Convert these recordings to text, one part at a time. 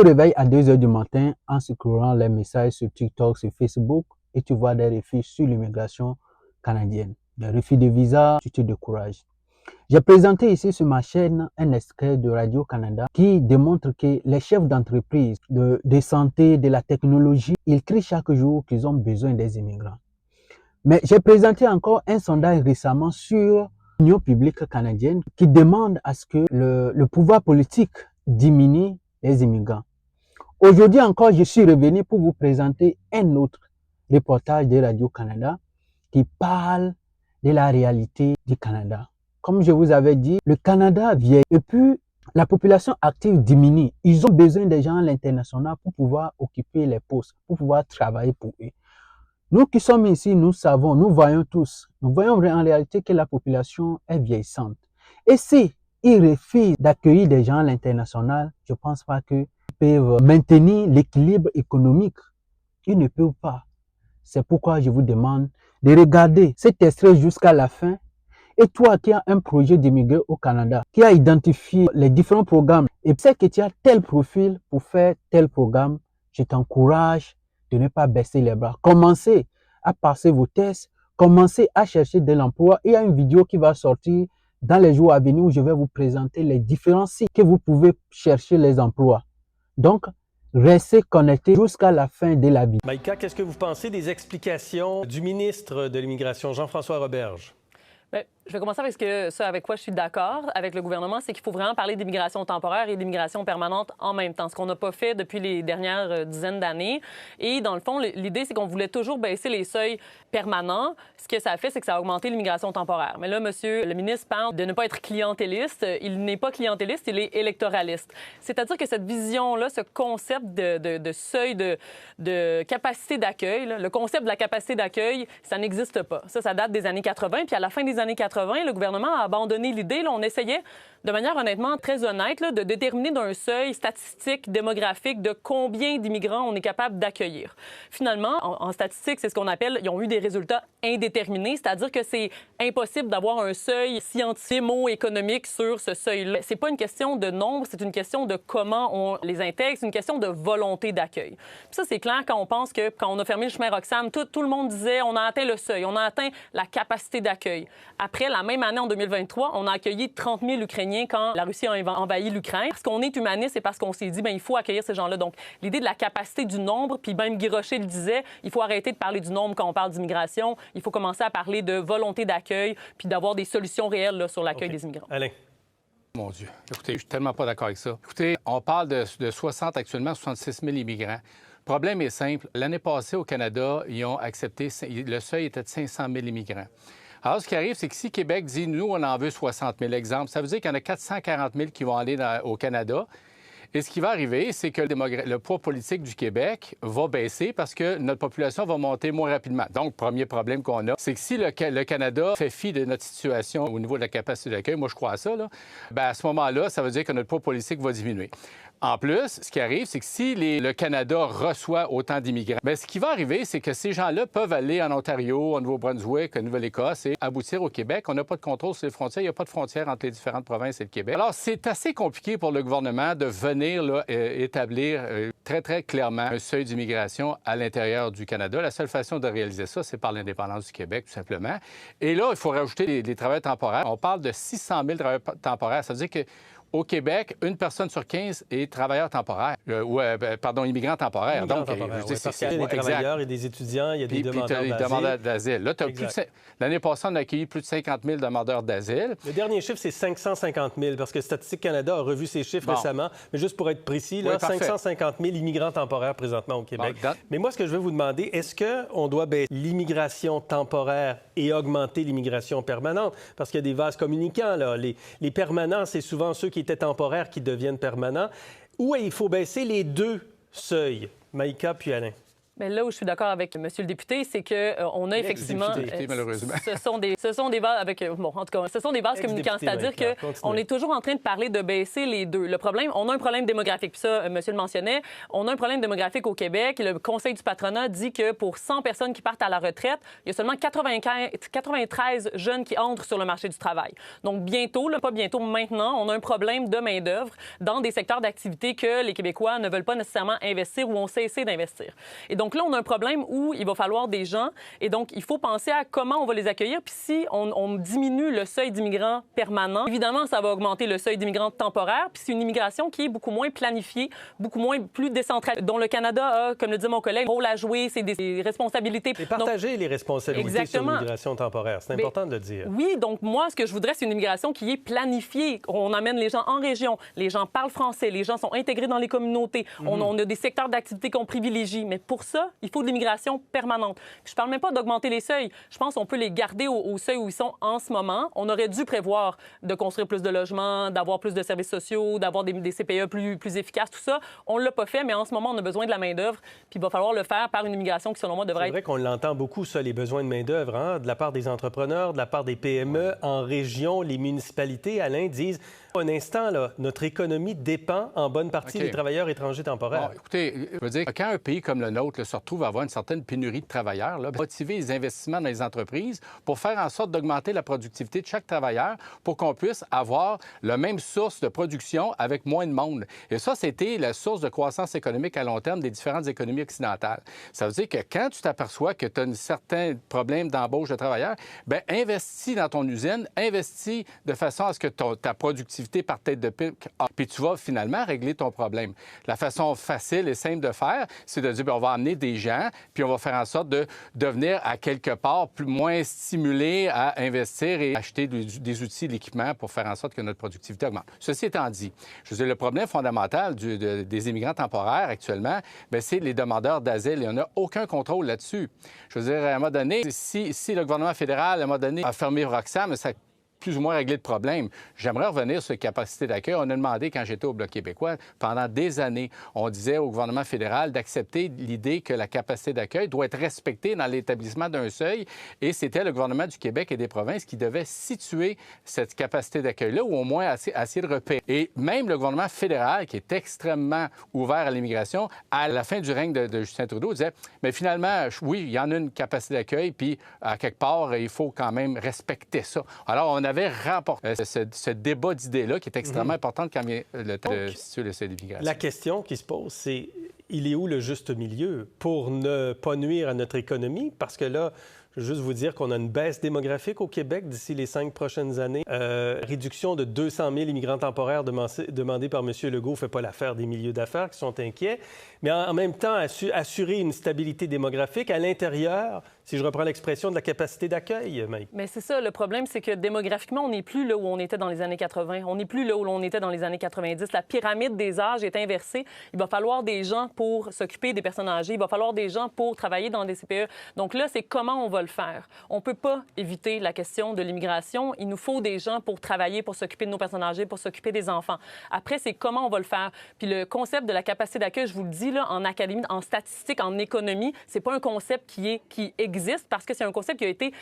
te réveilles à 2 heures du matin en scrollant les messages sur TikTok, sur Facebook, et tu vois des refus sur l'immigration canadienne. Des refus de visa, tu te décourages. J'ai présenté ici sur ma chaîne un extrait de Radio-Canada qui démontre que les chefs d'entreprise, de santé, de la technologie, ils crient chaque jour qu'ils ont besoin des immigrants. Mais j'ai présenté encore un sondage récemment sur l'Union publique canadienne qui demande à ce que le pouvoir politique diminue les immigrants. Aujourd'hui encore, je suis revenu pour vous présenter un autre reportage de Radio-Canada qui parle de la réalité du Canada. Comme je vous avais dit, le Canada vieillit et puis la population active diminue. Ils ont besoin des gens à l'international pour pouvoir occuper les postes, pour pouvoir travailler pour eux. Nous qui sommes ici, nous savons, nous voyons tous, nous voyons en réalité que la population est vieillissante. Et si ils refusent d'accueillir des gens à l'international, je ne pense pas qu'ils peuvent maintenir l'équilibre économique. Ils ne peuvent pas. C'est pourquoi je vous demande de regarder cet extrait jusqu'à la fin. Et toi qui as un projet d'immigrer au Canada, qui a identifié les différents programmes et sais que tu as tel profil pour faire tel programme, je t'encourage de ne pas baisser les bras. Commencez à passer vos tests, commencez à chercher de l'emploi. Il y a une vidéo qui va sortir dans les jours à venir où je vais vous présenter les différents sites que vous pouvez chercher les emplois. Donc, restez connectés jusqu'à la fin de la vidéo. Maïka, qu'est-ce que vous pensez des explications du ministre de l'Immigration, Jean-François Roberge? Bien, je vais commencer avec avec quoi je suis d'accord avec le gouvernement, c'est qu'il faut vraiment parler d'immigration temporaire et d'immigration permanente en même temps, ce qu'on n'a pas fait depuis les dernières dizaines d'années. Et dans le fond, l'idée, c'est qu'on voulait toujours baisser les seuils permanents. Ce que ça a fait, c'est que ça a augmenté l'immigration temporaire. Mais là, monsieur le ministre parle de ne pas être clientéliste. Il n'est pas clientéliste, il est électoraliste. C'est-à-dire que cette vision-là, ce concept de seuil de capacité d'accueil, le concept de la capacité d'accueil, ça n'existe pas. Ça date des années 80. Puis à la fin des années 80, le gouvernement a abandonné l'idée. Là, on essayait, de manière honnêtement très honnête, là, de déterminer d'un seuil statistique, démographique, de combien d'immigrants on est capable d'accueillir. Finalement, en statistique, c'est ce qu'on appelle, ils ont eu des résultats indéterminés, c'est-à-dire que c'est impossible d'avoir un seuil scientifique, économique sur ce seuil-là. C'est pas une question de nombre, c'est une question de comment on les intègre, c'est une question de volonté d'accueil. Puis ça, c'est clair quand on pense que, quand on a fermé le chemin Roxham, tout le monde disait on a atteint le seuil, on a atteint la capacité d'accueil. Après, la même année, en 2023, on a accueilli 30 000 Ukrainiens quand la Russie a envahi l'Ukraine. Parce qu'on est humaniste et parce qu'on s'est dit, bien, il faut accueillir ces gens-là. Donc, l'idée de la capacité du nombre, puis même Guy Rocher le disait, il faut arrêter de parler du nombre quand on parle d'immigration. Il faut commencer à parler de volonté d'accueil, puis d'avoir des solutions réelles là, sur l'accueil des immigrants. Alain. Mon Dieu. Écoutez, je suis tellement pas d'accord avec ça. Écoutez, on parle de 60, actuellement 66 000 immigrants. Le problème est simple. L'année passée, au Canada, ils ont accepté, le seuil était de 500 000 immigrants. Alors, ce qui arrive, c'est que si Québec dit, nous, on en veut 60 000 exemples, ça veut dire qu'il y en a 440 000 qui vont aller au Canada. Et ce qui va arriver, c'est que le poids politique du Québec va baisser parce que notre population va monter moins rapidement. Donc, premier problème qu'on a, c'est que si le Canada fait fi de notre situation au niveau de la capacité d'accueil, moi je crois à ça, là, bien, à ce moment-là, ça veut dire que notre poids politique va diminuer. En plus, ce qui arrive, c'est que si le Canada reçoit autant d'immigrants, bien, ce qui va arriver, c'est que ces gens-là peuvent aller en Ontario, au Nouveau-Brunswick, en Nouvelle-Écosse et aboutir au Québec. On n'a pas de contrôle sur les frontières. Il n'y a pas de frontières entre les différentes provinces et le Québec. Alors, c'est assez compliqué pour le gouvernement de venir là, établir très, très clairement un seuil d'immigration à l'intérieur du Canada. La seule façon de réaliser ça, c'est par l'indépendance du Québec, tout simplement. Et là, il faut rajouter les travailleurs temporaires. On parle de 600 000 travailleurs temporaires. Ça veut dire que au Québec, une personne sur 15 est travailleur temporaire, immigrant temporaire. Donc, parce qu'il y a des travailleurs et des étudiants, il y a des demandeurs d'asile. Là, l'année passée, on a accueilli plus de 50 000 demandeurs d'asile. Le dernier chiffre, c'est 550 000, parce que Statistique Canada a revu ses chiffres récemment. Mais juste pour être précis, là, 550 000 immigrants temporaires présentement au Québec. Mais moi, ce que je veux vous demander, est-ce qu'on doit baisser l'immigration temporaire et augmenter l'immigration permanente? Parce qu'il y a des vases communicants, là. Les permanents, c'est souvent ceux qui étaient temporaires qui deviennent permanents. Ou il faut baisser les deux seuils, Maïka puis Alain? Mais là où je suis d'accord avec M. le député, c'est qu'on a effectivement... malheureusement. Ce sont des bases avec... Bon, en tout cas, ce sont des bases communicantes. C'est-à-dire qu'on est toujours en train de parler de baisser les deux. Le problème, on a un problème démographique. Puis ça, monsieur le mentionnait, on a un problème démographique au Québec. Le Conseil du patronat dit que pour 100 personnes qui partent à la retraite, il y a seulement 93 jeunes qui entrent sur le marché du travail. Donc bientôt, pas bientôt, maintenant, on a un problème de main-d'œuvre dans des secteurs d'activité que les Québécois ne veulent pas nécessairement investir ou ont cessé d'investir. Et donc là, on a un problème où il va falloir des gens. Et donc, il faut penser à comment on va les accueillir. Puis si on diminue le seuil d'immigrants permanents, évidemment, ça va augmenter le seuil d'immigrants temporaires. Puis c'est une immigration qui est beaucoup moins planifiée, plus décentralisée, dont le Canada a, comme le dit mon collègue, un rôle à jouer, c'est des responsabilités. Et partager les responsabilités exactement. Sur l'immigration temporaire. C'est important de le dire. Oui, donc moi, ce que je voudrais, c'est une immigration qui est planifiée. On amène les gens en région, les gens parlent français, les gens sont intégrés dans les communautés, on a des secteurs d'activité qu'on privilégie. Mais pour ça, il faut de l'immigration permanente. Puis je parle même pas d'augmenter les seuils. Je pense qu'on peut les garder au seuil où ils sont en ce moment. On aurait dû prévoir de construire plus de logements, d'avoir plus de services sociaux, d'avoir des CPE plus efficaces, tout ça. On l'a pas fait, mais en ce moment, on a besoin de la main-d'œuvre. Puis il va falloir le faire par une immigration qui, selon moi, devrait être... C'est vrai qu'on l'entend beaucoup, ça, les besoins de main-d'œuvre, hein, de la part des entrepreneurs, de la part des PME en région, les municipalités. Alain disent... Un instant, là, notre économie dépend en bonne partie des travailleurs étrangers temporaires. Bon, écoutez, je veux dire, quand un pays comme le nôtre là, se retrouve à avoir une certaine pénurie de travailleurs, là, motiver les investissements dans les entreprises pour faire en sorte d'augmenter la productivité de chaque travailleur pour qu'on puisse avoir la même source de production avec moins de monde. Et ça, c'était la source de croissance économique à long terme des différentes économies occidentales. Ça veut dire que quand tu t'aperçois que tu as un certain problème d'embauche de travailleurs, bien, investis dans ton usine, investis de façon à ce que ta productivité par tête de pique, puis tu vas finalement régler ton problème. La façon facile et simple de faire, c'est de dire, bien, on va amener des gens, puis on va faire en sorte de devenir à quelque part moins stimulé à investir et acheter des outils, de l'équipement pour faire en sorte que notre productivité augmente. Ceci étant dit, je veux dire, le problème fondamental des immigrants temporaires actuellement, bien, c'est les demandeurs d'asile. Il n'y en a aucun contrôle là-dessus. Je veux dire, à un moment donné, si le gouvernement fédéral, à un moment donné, a fermé Roxham, ça plus ou moins réglé le problème. J'aimerais revenir sur les capacités d'accueil. On a demandé, quand j'étais au Bloc québécois, pendant des années, on disait au gouvernement fédéral d'accepter l'idée que la capacité d'accueil doit être respectée dans l'établissement d'un seuil. Et c'était le gouvernement du Québec et des provinces qui devait situer cette capacité d'accueil-là ou au moins essayer de repérer. Et même le gouvernement fédéral, qui est extrêmement ouvert à l'immigration, à la fin du règne de Justin Trudeau, disait, mais finalement, oui, il y en a une capacité d'accueil, puis à quelque part, il faut quand même respecter ça. Alors, on avait remporté ce débat d'idées-là qui est extrêmement important quand vient le temps de situer le seuil d'immigration. La question qui se pose, c'est il est où le juste milieu pour ne pas nuire à notre économie? Parce que là, je veux juste vous dire qu'on a une baisse démographique au Québec d'ici les 5 prochaines années. Réduction de 200 000 immigrants temporaires demandée par M. Legault ne fait pas l'affaire des milieux d'affaires qui sont inquiets. Mais en même temps, assurer une stabilité démographique à l'intérieur, si je reprends l'expression, de la capacité d'accueil, Mike. Mais c'est ça, le problème, c'est que démographiquement, on n'est plus là où on était dans les années 80. On n'est plus là où on était dans les années 90. La pyramide des âges est inversée. Il va falloir des gens pour s'occuper des personnes âgées. Il va falloir des gens pour travailler dans des CPE. Donc là, c'est comment on va le faire. On ne peut pas éviter la question de l'immigration. Il nous faut des gens pour travailler, pour s'occuper de nos personnes âgées, pour s'occuper des enfants. Après, c'est comment on va le faire. Puis le concept de la capacité d'accueil, je vous le dis, là, en académie, en statistique, en économie, c'est pas un concept qui existe parce que c'est un concept qui a été...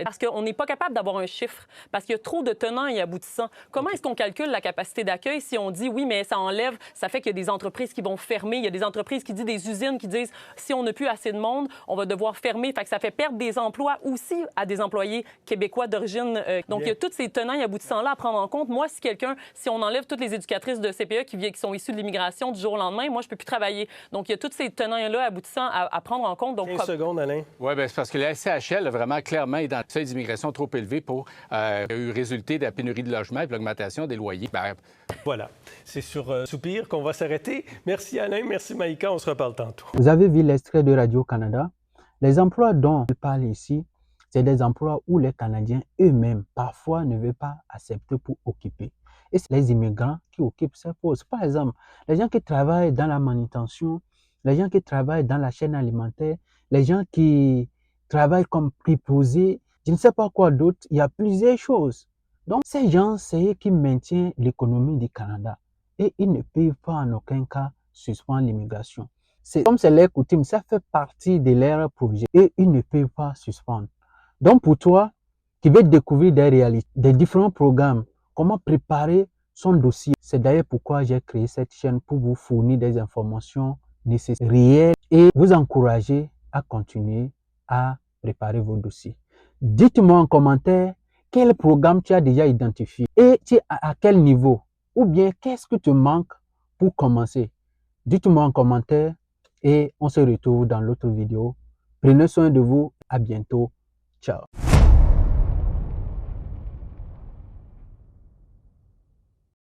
parce qu'on n'est pas capable d'avoir un chiffre, parce qu'il y a trop de tenants et aboutissants. Comment est-ce qu'on calcule la capacité d'accueil si on dit, oui, mais ça enlève, ça fait qu'il y a des entreprises qui vont fermer, il y a des entreprises qui disent, des usines qui disent, si on n'a plus assez de monde, on va devoir fermer. Fait que ça fait perdre des emplois aussi à des employés québécois d'origine. Donc, il y a tous ces tenants et aboutissants-là à prendre en compte. Moi, si on enlève toutes les éducatrices de CPE qui sont issues de l'immigration du jour au lendemain, moi, je peux plus travailler. Donc, il y a tous ces tenants-là aboutissants à prendre en compte. Donc, 15 secondes, Alain. Oui, bien, c'est parce que la SCHL a vraiment clairement identifié le seuil d'immigration trop élevé pour résulter de la pénurie de logements et de l'augmentation des loyers. Bien... Voilà. C'est sur Soupir qu'on va s'arrêter. Merci, Alain. Merci, Maïka. On se reparle tantôt. Vous avez vu l'extrait de Radio-Canada. Les emplois dont je parle ici, c'est des emplois où les Canadiens eux-mêmes, parfois, ne veulent pas accepter pour occuper. Et c'est les immigrants qui occupent ces postes. Par exemple, les gens qui travaillent dans la manutention, les gens qui travaillent dans la chaîne alimentaire, les gens qui travaillent comme préposés, je ne sais pas quoi d'autre, il y a plusieurs choses. Donc, ces gens, c'est eux qui maintiennent l'économie du Canada. Et ils ne peuvent pas en aucun cas suspendre l'immigration. comme c'est leur coutume, ça fait partie de leur projet et ils ne peuvent pas suspendre. Donc pour toi, qui veux découvrir des réalités, des différents programmes, comment préparer son dossier, c'est d'ailleurs pourquoi j'ai créé cette chaîne pour vous fournir des informations nécessaires, réelles et vous encourager à continuer à préparer vos dossiers. Dites-moi en commentaire quel programme tu as déjà identifié et tu es à quel niveau ou bien qu'est-ce que te manque pour commencer. Dites-moi en commentaire et on se retrouve dans l'autre vidéo. Prenez soin de vous. À bientôt. Ciao.